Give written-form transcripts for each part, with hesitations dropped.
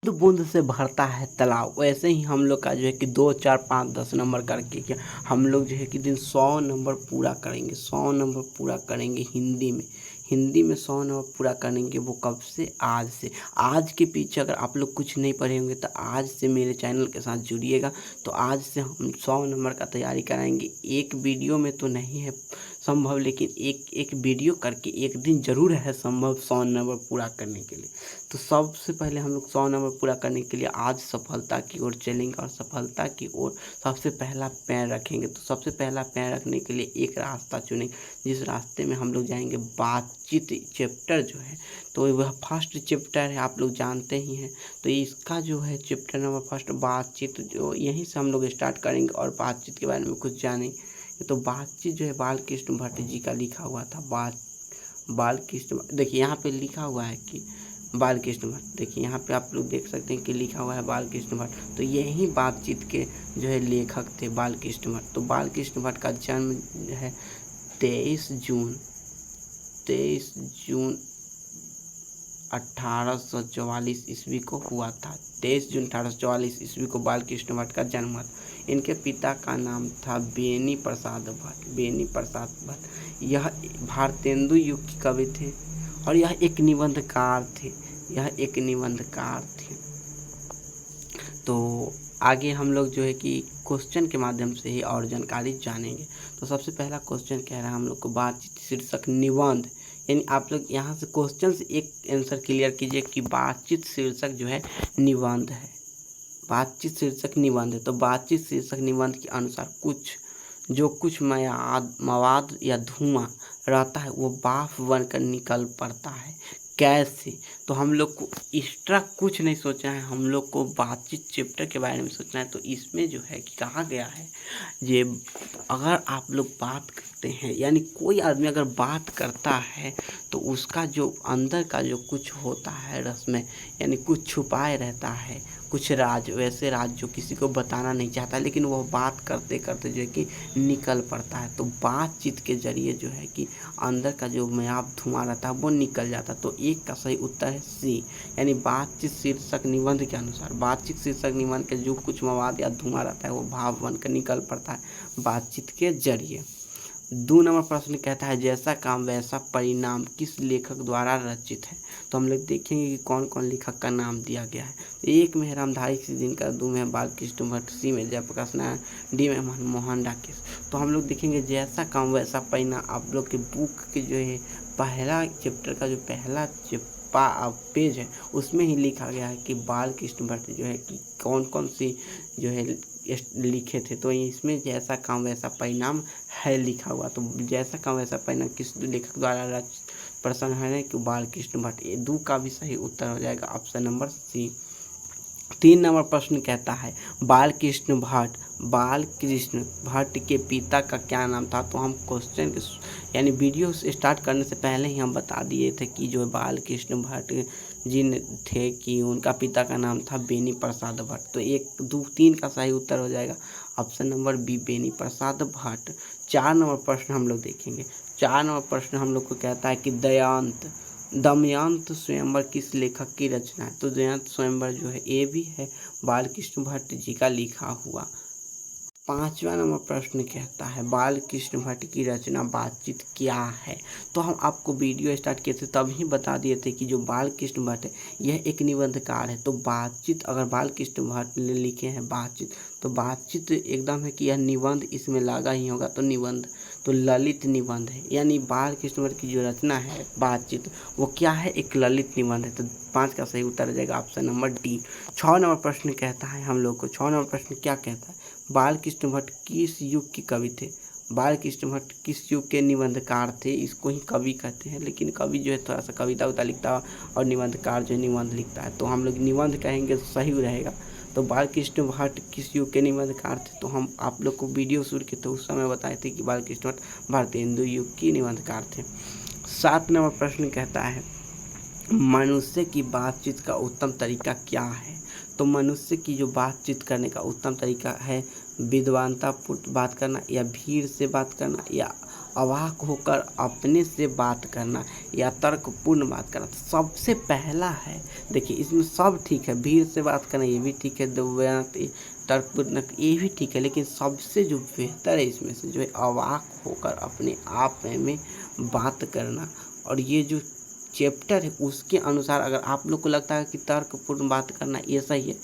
बूंद बूंद से भरता है तालाब, वैसे ही हम लोग का जो है कि 2, 4, 5, 10 नंबर करके क्या हम लोग जो है कि दिन 100 नंबर पूरा करेंगे। 100 नंबर पूरा करेंगे हिंदी में 100 नंबर पूरा करेंगे। वो कब से? आज से। आज के पीछे अगर आप लोग कुछ नहीं पढ़े होंगे तो आज से मेरे चैनल के साथ जुड़िएगा। तो आज से हम 100 नंबर का तैयारी कराएंगे। एक वीडियो में तो नहीं है संभव, लेकिन एक एक वीडियो करके एक दिन ज़रूर है संभव 100 नंबर पूरा करने के लिए। तो सबसे पहले हम लोग 100 नंबर पूरा करने के लिए आज सफलता की ओर चलेंगे और सफलता की ओर सबसे पहला पैर रखेंगे। तो सबसे पहला पैर रखने के लिए एक रास्ता चुनेंगे, जिस रास्ते में हम लोग जाएंगे बातचीत चैप्टर जो है, तो वह फर्स्ट चैप्टर है, आप लोग जानते ही हैं। तो इसका जो है चैप्टर नंबर फर्स्ट बातचीत, जो यहीं से हम लोग स्टार्ट करेंगे और बातचीत के बारे में कुछ जानेंगे। तो बातचीत जो है बालकृष्ण भट्ट जी का लिखा हुआ था। बालकृष्ण, देखिए यहाँ पे लिखा हुआ है कि बालकृष्ण भट्ट, देखिए यहाँ पे आप लोग देख सकते हैं कि लिखा हुआ है बालकृष्ण भट्ट। तो यही बातचीत के जो है लेखक थे बालकृष्ण भट्ट। तो बालकृष्ण भट्ट का जन्म है 23 जून 1844 ईस्वी को हुआ था। 23 जून 1844 ईस्वी को बालकृष्ण भट्ट का जन्म हुआ था। इनके पिता का नाम था बेनी प्रसाद भट्ट। यह भारतेंदु युग के कवि थे और यह एक निबंधकार थे। तो आगे हम लोग जो है कि क्वेश्चन के माध्यम से ही और जानकारी जानेंगे। तो सबसे पहला क्वेश्चन कह रहा है हम लोग को बातचीत शीर्षक निबंध, यानी आप लोग यहाँ से क्वेश्चन से एक आंसर क्लियर कीजिए कि बातचीत शीर्षक जो है निबंध है। बातचीत शीर्षक निबंध है। तो बातचीत शीर्षक निबंध के अनुसार कुछ मवाद या धुआं रहता है वो भाप बनकर निकल पड़ता है। कैसे? तो हम लोग को एक्स्ट्रा कुछ नहीं सोचना है, हम लोग को बातचीत चैप्टर के बारे में सोचना है। तो इसमें जो है कि कहा गया है, ये अगर आप लोग बात करते हैं, यानी कोई आदमी अगर बात करता है तो उसका जो अंदर का जो कुछ होता है रस में, यानी कुछ छुपाए रहता है, कुछ वैसे राज जो किसी को बताना नहीं चाहता, लेकिन वह बात करते करते जो है कि निकल पड़ता है। तो बातचीत के जरिए जो है कि अंदर का जो मायाब धुआं रहता है वो निकल जाता है। तो एक का सही उत्तर है सी, यानी बातचीत शीर्षक निबंध के अनुसार बातचीत शीर्षक निबंध के जो कुछ मवाद या धुआं रहता है वो भाप बनकर निकल पड़ता है बातचीत के जरिए। 2 नंबर प्रश्न कहता है जैसा काम वैसा परिणाम किस लेखक द्वारा रचित है। तो हम लोग देखेंगे कि कौन कौन लेखक का नाम दिया गया है। एक में है रामधारी सिंह, 2 में बालकृष्ण भट्ट, सी में जयप्रकाश नारायण, डी में मनमोहन डाकिस। तो हम लोग देखेंगे जैसा काम वैसा परिणाम, आप लोग के बुक के जो है पहला चैप्टर का जो पहला पेज है उसमें ही लिखा गया है कि बालकृष्ण भट्ट जो है कि कौन कौन सी जो है लिखे थे। तो इसमें जैसा काम वैसा परिणाम है लिखा हुआ। तो जैसा काम वैसा परिणाम किस लेखक द्वारा रचित प्रश्न है कि बालकृष्ण भट्ट। ये 2 का भी सही उत्तर हो जाएगा ऑप्शन नंबर सी। 3 नंबर प्रश्न कहता है बालकृष्ण भट्ट के पिता का क्या नाम था। तो हम क्वेश्चन यानी वीडियो स्टार्ट करने से पहले ही हम बता दिए थे कि जो बालकृष्ण भट्ट जी थे कि उनका पिता का नाम था बेनी प्रसाद भट्ट। तो 1, 2, 3 का सही उत्तर हो जाएगा option number B Beni Prasad Bhatt. 4 number प्रश्न हम लोग देखेंगे। 4 नंबर प्रश्न हम लोग को कहता है कि दमयंत स्वयंवर किस लेखक की रचना है। तो दमयंत स्वयंवर जो है ये भी है बालकृष्ण भट्ट जी का लिखा हुआ। 5वां नंबर प्रश्न कहता है बालकृष्ण भट्ट की रचना बातचीत क्या है। तो हम आपको वीडियो स्टार्ट किए थे तब ही बता दिए थे कि जो बालकृष्ण भट्ट है यह एक निबंधकार है। तो बातचीत अगर बालकृष्ण भट्ट ने लिखे हैं बातचीत, तो बातचीत एकदम है कि यह निबंध इसमें लगा ही होगा। तो निबंध तो ललित निबंध है, यानी बालकृष्ण भट्ट की जो रचना है बातचीत वो क्या है, एक ललित निबंध है। तो 5 का सही उत्तर हो जाएगा ऑप्शन नंबर डी। 6 नंबर प्रश्न कहता है हम लोग को, 6 नंबर प्रश्न क्या कहता है बालकृष्ण भट्ट किस युग के कवि थे। बालकृष्ण भट्ट किस युग के निबंधकार थे, इसको ही कवि कहते हैं। लेकिन कवि जो है थोड़ा सा कविता उता लिखता है और निबंधकार जो है निबंध लिखता है। तो हम लोग निबंध कहेंगे तो सही रहेगा। तो बालकृष्ण भट्ट किस युग के निबंधकार थे। तो हम आप लोग को वीडियो शुरू किए तो उस समय बताए थे कि बालकृष्ण भट्ट भारतेंदु युग की निबंधकार थे। 7 नंबर प्रश्न कहता है मनुष्य की बातचीत का उत्तम तरीका क्या है। तो मनुष्य की जो बातचीत करने का उत्तम तरीका है विद्वानतापूर्ण बात करना, या भीड़ से बात करना, या अवाक होकर अपने से बात करना या तर्कपूर्ण बात करना। तो सबसे पहला है, देखिए इसमें सब ठीक है, भीड़ से बात करना ये भी ठीक है, तर्कपूर्ण ये भी ठीक है, लेकिन सबसे जो बेहतर है इसमें से जो है अवाक होकर अपने आप में बात करना। और ये जो चैप्टर है उसके अनुसार अगर आप लोग को लगता है कि तर्कपूर्ण बात करना ये सही है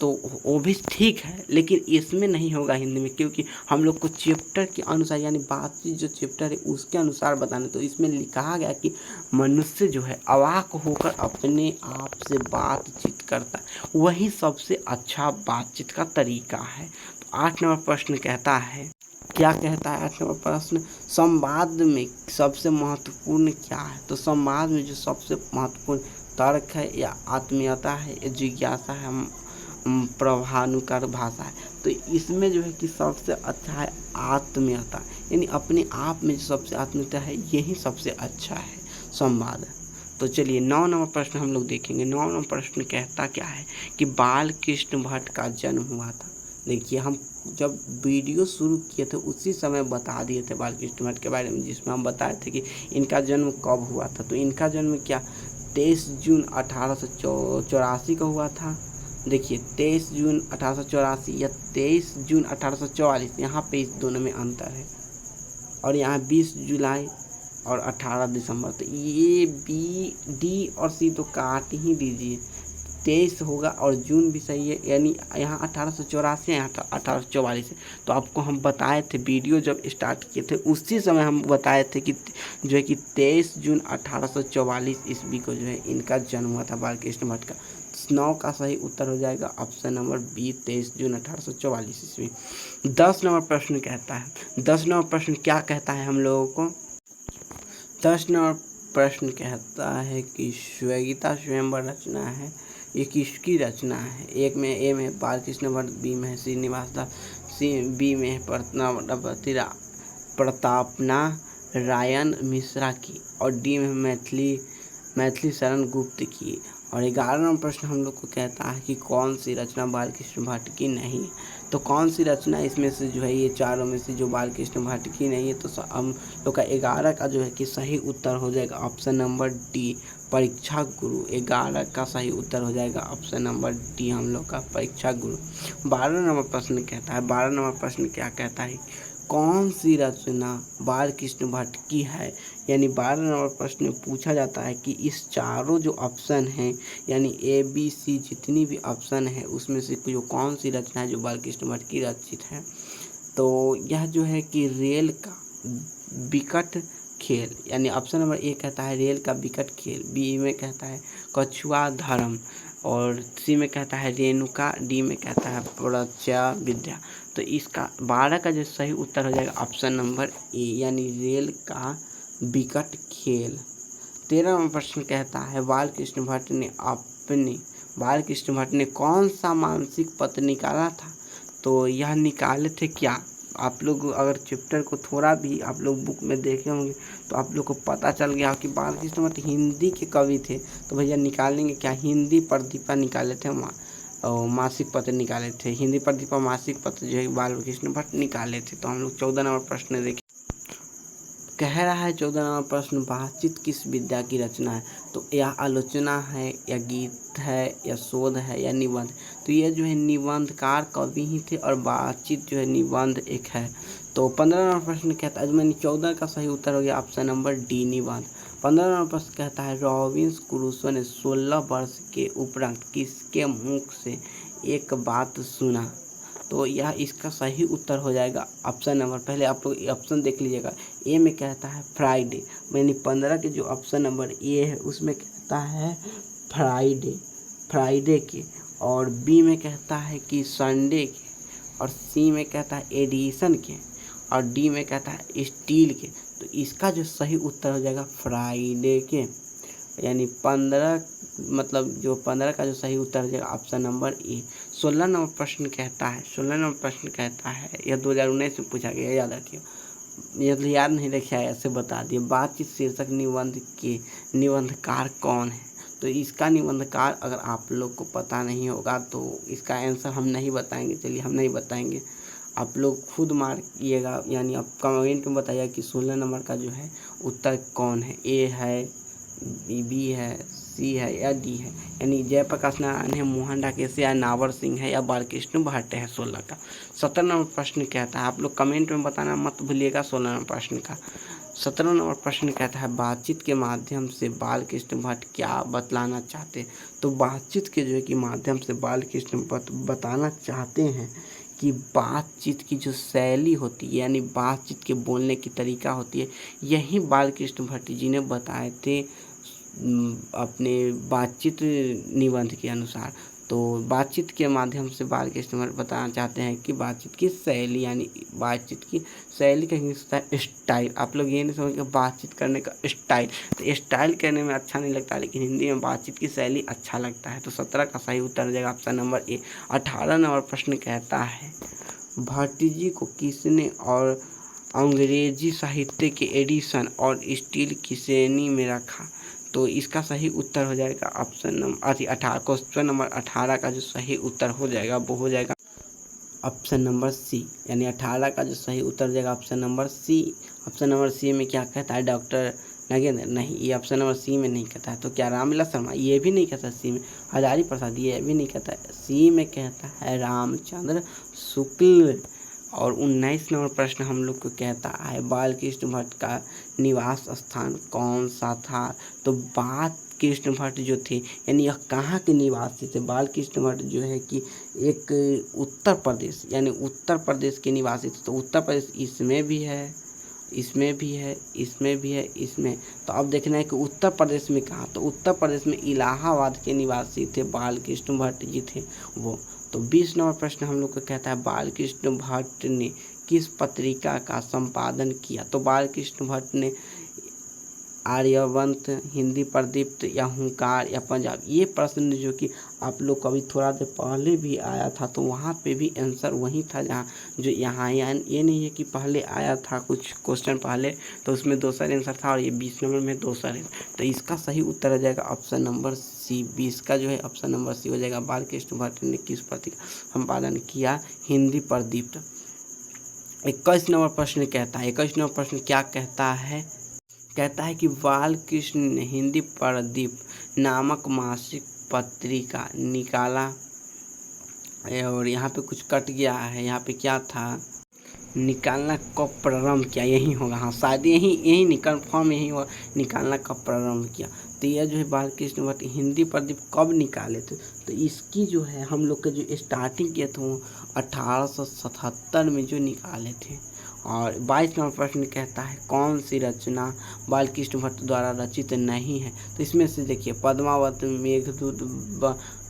तो वो भी ठीक है, लेकिन इसमें नहीं होगा हिंदी में, क्योंकि हम लोग को चैप्टर के अनुसार यानी बातचीत जो चैप्टर है उसके अनुसार बताना। तो इसमें लिखा गया कि मनुष्य जो है अवाक होकर अपने आप से बातचीत करता है, वही सबसे अच्छा बातचीत का तरीका है। तो 8 नंबर प्रश्न कहता है, क्या कहता है 8 नंबर प्रश्न, संवाद में सबसे महत्वपूर्ण क्या है? तो संवाद में जो सबसे महत्वपूर्ण तर्क है या आत्मीयता है या जिज्ञासा है, प्रभानुकार भाषा है। तो इसमें जो है कि सबसे अच्छा है आत्मीयता, यानी अपने आप में जो सबसे आत्मीयता है यही सबसे अच्छा है संवाद। तो चलिए 9 नंबर प्रश्न हम लोग देखेंगे। 9 नंबर प्रश्न कहता क्या है कि बाल कृष्ण भट्ट का जन्म हुआ था। देखिए हम जब वीडियो शुरू किए थे उसी समय बता दिए थे बाल कृष्ण भट्ट के बारे में, जिसमें हम बताए थे कि इनका जन्म कब हुआ था। तो इनका जन्म क्या 23 जून 1884 को हुआ था। देखिए 23 जून 1884 या 23 जून 1844, यहाँ पे इस दोनों में अंतर है। और यहाँ 20 जुलाई और 18 दिसंबर। तो ये बी डी और सी तो काट ही दीजिए, 23 होगा और जून भी सही है, यानी यहाँ 1884 है, यहाँ 1844 है। तो आपको हम बताए थे वीडियो जब स्टार्ट किए थे उसी समय हम बताए थे कि जो है कि 23 जून 1844 ईस्वी को जो है इनका जन्म हुआ था बाल कृष्ण भट्ट का। 9 का सही उत्तर हो जाएगा ऑप्शन नंबर बी, 23 जून 1844 ईस्वी। 10 नंबर प्रश्न कहता है, 10 नंबर प्रश्न क्या कहता है हम लोगों को, 10 नंबर प्रश्न कहता है कि श्वेता स्वयंवर रचना है, ये किसकी रचना है? एक में ए में बाल कृष्ण भट्ट, बी में है श्रीनिवास दास, बी में है प्रतापना रायन मिश्रा की, और डी में मैथिली शरण गुप्त की। और 11 नंबर प्रश्न हम लोग को कहता है कि कौन सी रचना बाल कृष्ण भट्ट की नहीं है? तो कौन सी रचना इसमें से जो है ये चारों में से जो बाल कृष्ण भट्ट की नहीं है? तो हम लोग का 11 का जो है कि सही उत्तर हो जाएगा ऑप्शन नंबर डी, परीक्षा गुरु। 11 का सही उत्तर हो जाएगा ऑप्शन नंबर डी हम लोग का, परीक्षा गुरु। 12 नंबर प्रश्न कहता है, 12 नंबर प्रश्न क्या कहता है, कौन सी रचना बाल कृष्ण भट्ट की है? यानी 12 नंबर प्रश्न में पूछा जाता है कि इस चारों जो ऑप्शन हैं यानी ए बी सी जितनी भी ऑप्शन है उसमें से जो कौन सी रचना है जो बाल कृष्ण भट्ट की रचित है? तो यह जो है कि रेल का विकट खेल, यानी ऑप्शन नंबर ए कहता है रेल का विकट खेल, बी में कहता है कछुआ धर्म, और सी में कहता है रेणुका, डी में कहता है प्रज्ञा विद्या। तो इसका 12 का जो सही उत्तर हो जाएगा ऑप्शन नंबर ए, यानी रेल का विकट खेल। 13 नंबर प्रश्न कहता है बाल कृष्ण भट्ट ने कौन सा मानसिक पत्र निकाला था? तो यह निकाले थे क्या? आप लोग अगर चैप्टर को थोड़ा भी आप लोग बुक में देखे होंगे तो आप लोग को पता चल गया कि बाल कृष्ण भट्ट हिंदी के कवि थे। तो भैया निकालेंगे क्या, हिंदी प्रतिभा निकाले थे, और मासिक पत्र निकाले थे, हिंदी प्रतिभा मासिक पत्र जो है बाल कृष्ण भट्ट निकाले थे। तो हम लोग 14 नंबर प्रश्न देखें, कह रहा है 14 नंबर प्रश्न बातचीत किस विद्या की रचना है? तो यह आलोचना है या गीत है या शोध है या निबंध? तो यह जो है निबंधकार कवि ही थे और बातचीत जो है निबंध एक है। तो 15 नंबर प्रश्न कहता है, मैंने 14 का सही उत्तर हो गया ऑप्शन नंबर डी निबंध। 15 नंबर प्रश्न कहता है रॉबिन्सन क्रूसो ने 16 वर्ष के उपरांत किसके मुख से एक बात सुना? तो यह इसका सही उत्तर हो जाएगा ऑप्शन नंबर, पहले आप लोग ऑप्शन देख लीजिएगा। ए में कहता है फ्राइडे, यानी 15 के जो ऑप्शन नंबर ए है उसमें कहता है फ्राइडे के, और बी में कहता है कि संडे के, और सी में कहता है एडिशन के, और डी में कहता है स्टील के। तो इसका जो सही उत्तर हो जाएगा फ्राइडे के, यानी 15 मतलब जो 15 का जो सही उत्तर हो जाएगा ऑप्शन नंबर ए। 16 नंबर प्रश्न कहता है, 16 नंबर प्रश्न कहता है, यह 2019 में पूछा गया, याद रखिए, ये तो याद नहीं रखा है ऐसे बता दिए। बातचीत शीर्षक निबंध के निबंधकार कौन है? तो इसका निबंधकार अगर आप लोग को पता नहीं होगा तो इसका आंसर हम नहीं बताएंगे, चलिए हम नहीं बताएंगे, आप लोग खुद मारिएगा, यानी आप कमेंट में बताइए कि 16 नंबर का जो है उत्तर कौन है, ए है, बी है, सी है या डी है। यानी जयप्रकाश नारायण है, मोहन राकेश या नावर सिंह है या बालकृष्ण भट्ट है 16 का। 17 नंबर प्रश्न कहता है, आप लोग कमेंट में बताना मत भूलिएगा 16 नंबर प्रश्न का। 17 नंबर प्रश्न कहता है, बातचीत के माध्यम से बालकृष्ण भट्ट क्या बतलाना चाहते हैं। तो बातचीत के जो है कि माध्यम से बालकृष्ण भट्ट बताना चाहते हैं कि बातचीत की जो शैली होती है, यानी बातचीत के बोलने की तरीका होती है, यही बालकृष्ण भट्ट जी ने बताए थे अपने बातचीत निबंध के अनुसार। तो बातचीत के माध्यम से बालकृष्ण भट्ट बताना चाहते हैं कि बातचीत की शैली, यानी बातचीत की शैली का इंग्लिश होता है स्टाइल। आप लोग ये नहीं समझ के बातचीत करने का स्टाइल, तो स्टाइल कहने में अच्छा नहीं लगता, लेकिन हिंदी में बातचीत की शैली अच्छा लगता है। तो 17 का सही उत्तर हो जाएगा ऑप्शन नंबर ए। 18 नंबर प्रश्न कहता है, भट्ट जी को किसने और अंग्रेजी साहित्य के एडिशन और स्टील की श्रेणी में रखा। तो इसका सही उत्तर हो जाएगा ऑप्शन नंबर क्वेश्चन नंबर 18 का जो सही उत्तर हो जाएगा वो हो जाएगा ऑप्शन नंबर सी। यानी 18 का जो सही उत्तर हो जाएगा option number C. Option number C में क्या कहता है, डॉक्टर नगेंद्र, नहीं, ये ऑप्शन नंबर सी में नहीं कहता है। तो क्या रामविलास शर्मा, ये भी नहीं कहता सी में। हजारी प्रसाद, ये भी नहीं कहता है। सी में कहता है रामचंद्र शुक्ल। और 19 नंबर प्रश्न हम लोग को कहता है, बालकृष्ण भट्ट का निवास स्थान कौन सा था। तो बालकृष्ण भट्ट जो थे, यानी यह कहाँ के निवासी थे। बालकृष्ण भट्ट जो है कि एक उत्तर प्रदेश, यानी उत्तर प्रदेश के निवासी थे। तो उत्तर प्रदेश इसमें भी है, इसमें भी है, इसमें भी है, इसमें। तो अब देखना है कि उत्तर प्रदेश में कहाँ। तो उत्तर प्रदेश में इलाहाबाद के निवासी थे बालकृष्ण भट्ट जी थे वो। तो 20 नंबर प्रश्न हम लोग को कहता है, बालकृष्ण भट्ट ने किस पत्रिका का संपादन किया। तो बालकृष्ण भट्ट ने आर्यवंत, हिंदी प्रदीप्त या हुंकार या पंजाब। ये प्रश्न जो कि आप लोग को अभी थोड़ा देर पहले भी आया था, तो वहाँ पे भी आंसर वही था जहाँ जो यहाँ ये नहीं है कि पहले आया था कुछ क्वेश्चन पहले, तो उसमें दूसरा आंसर था और ये 20 नंबर में दूसरा है। तो इसका सही उत्तर हो जाएगा ऑप्शन नंबर सी। 20 का जो है ऑप्शन नंबर सी हो जाएगा। बालकृष्ण भट्ट ने किस पत्रिका संपादन किया, हिंदी प्रदीप्त। 21 नंबर प्रश्न कहता है, 21 नंबर प्रश्न क्या कहता है, कहता है कि बालकृष्ण ने हिंदी प्रदीप नामक मासिक पत्रिका निकाला। और यहाँ पे कुछ कट गया है, यहाँ पे क्या था, निकालना कब प्रारंभ किया, यही होगा। हाँ, शायद यही कन्फर्म यही होगा, निकालना कब प्रारंभ किया। तो यह जो है बालकृष्ण भट्ट हिंदी प्रदीप कब निकाले थे। तो इसकी जो है हम लोग के जो स्टार्टिंग किए थे वो 1877 में जो निकाले थे। और 22 नंबर प्रश्न कहता है, कौन सी रचना बालकृष्ण भट्ट द्वारा रचित नहीं है। तो इसमें से देखिए, पद्मावत, मेघदूत,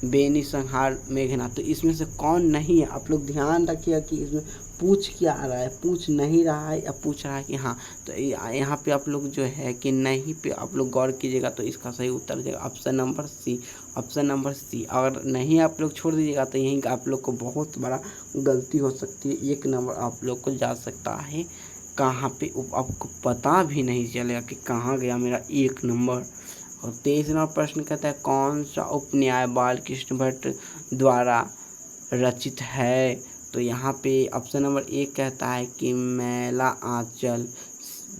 बेनी संहार, मेघनाथ। तो इसमें से कौन नहीं है। आप लोग ध्यान रखिएगा कि इसमें पूछ क्या आ रहा है, पूछ नहीं रहा है या पूछ रहा है कि हाँ। तो यहाँ पे आप लोग जो है कि नहीं पे आप लोग गौर कीजिएगा। तो इसका सही उत्तर हो जाएगा option number C. Option number C. अगर नहीं आप लोग छोड़ दीजिएगा तो यहीं आप लोग को बहुत बड़ा गलती हो सकती है। 1 नंबर आप लोग को जा सकता है कहाँ पे, आपको पता भी नहीं चलेगा कि कहाँ गया मेरा 1 नंबर। और 23 नंबर प्रश्न कहता है, कौन सा उपन्याय बालकृष्ण भट्ट द्वारा रचित है। तो यहाँ पे ऑप्शन नंबर 1 कहता है कि मैला आंचल,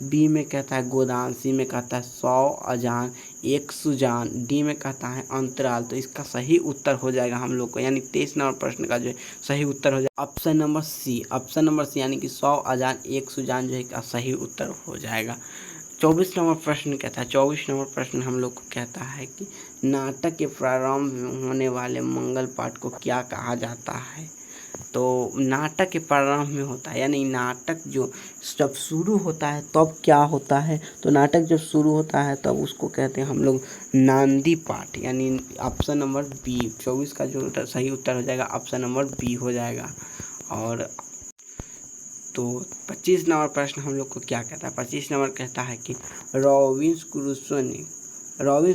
बी में कहता है गोदान, सी में कहता है 100 अजान एक सुजान, डी में कहता है अंतराल। तो इसका सही उत्तर हो जाएगा हम लोग को, यानी 23 नंबर प्रश्न का जो है सही उत्तर हो जाएगा option number C. Option number C, यानी कि 100 अजान एक सुजान जो है का सही उत्तर हो जाएगा। 24 नंबर प्रश्न कहता है, 24 नंबर प्रश्न हम लोग को कहता है कि नाटक के प्रारंभ में होने वाले मंगल पाठ को क्या कहा जाता है। तो नाटक के प्रारंभ में होता है, यानी नाटक जो जब शुरू होता है तब क्या होता है। तो नाटक जब शुरू होता है तब उसको कहते हैं हम लोग नांदी पाठ, यानी ऑप्शन नंबर बी। 24 का जो सही उत्तर हो जाएगा ऑप्शन नंबर बी हो जाएगा। और तो 25 नंबर प्रश्न हम लोग को क्या कहता है, 25 नंबर कहता है कि रॉबिन्सन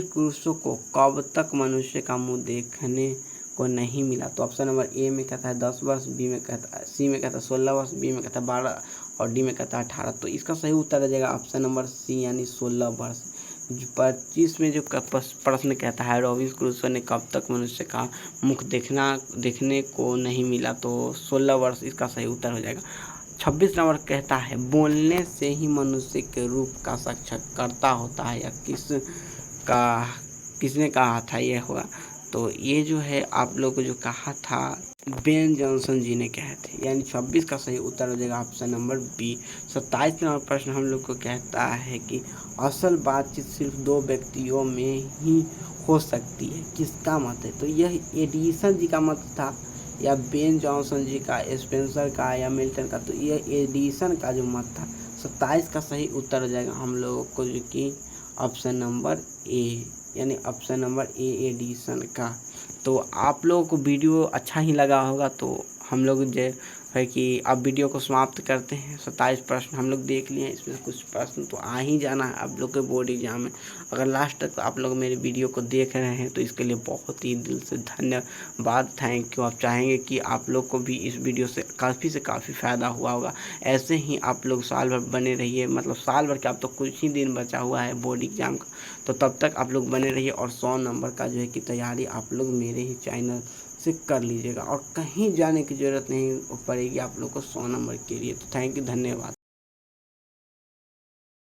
क्रूसो को कब तक मनुष्य का मुंह देखने को नहीं मिला। तो ऑप्शन नंबर ए में कहता है 10 वर्ष, बी में कहता है, सी में कहता है 16 वर्ष, बी में कहता है 12 और डी में कहता है 18। तो इसका सही उत्तर आ जाएगा ऑप्शन नंबर सी, यानी 16 वर्ष। 25 में जो प्रश्न कहता है रॉबिन्सन क्रूसो ने कब तक मनुष्य का मुख देखने को नहीं मिला, तो 16 वर्ष इसका सही उत्तर हो जाएगा। 26 नंबर कहता है बोलने से ही मनुष्य के रूप का साक्षात्कारता होता है, या किसने कहा था ये हुआ, तो ये जो है आप लोग को जो कहा था बेन जॉनसन जी ने कहे थे, यानी 26 का सही उत्तर हो जाएगा ऑप्शन नंबर बी। 27 नंबर प्रश्न हम लोग को कहता है कि असल बातचीत सिर्फ दो व्यक्तियों में ही हो सकती है, किसका मत है, तो यह एडिसन जी का मत था, या बेन जॉनसन जी का, स्पेंसर का, या मिल्टन का, तो यह एडिसन का जो मत था। 27 का सही उत्तर हो जाएगा हम लोगों को जो कि ऑप्शन नंबर ए, यानी ऑप्शन नंबर ए एडिसन का। तो आप लोगों को वीडियो अच्छा ही लगा होगा, तो हम लोग जो है कि अब वीडियो को समाप्त करते हैं। 27 प्रश्न हम लोग देख लिए हैं, इसमें से कुछ प्रश्न तो आ ही जाना है आप लोग के बोर्ड एग्जाम में। अगर लास्ट तक आप लोग मेरे वीडियो को देख रहे हैं तो इसके लिए बहुत ही दिल से धन्यवाद, थैंक यू। आप चाहेंगे कि आप लोग को भी इस वीडियो से काफ़ी फ़ायदा हुआ होगा। ऐसे ही आप लोग साल भर बने रहिए, मतलब साल भर के अब तो कुछ ही दिन बचा हुआ है बोर्ड एग्जाम का, तो तब तक आप लोग बने रहिए और 100 नंबर का जो है कि तैयारी आप लोग मेरे ही चैनल से कर लीजिएगा, और कहीं जाने की ज़रूरत नहीं पड़ेगी आप लोग को 100 नंबर के लिए। तो थैंक यू, धन्यवाद।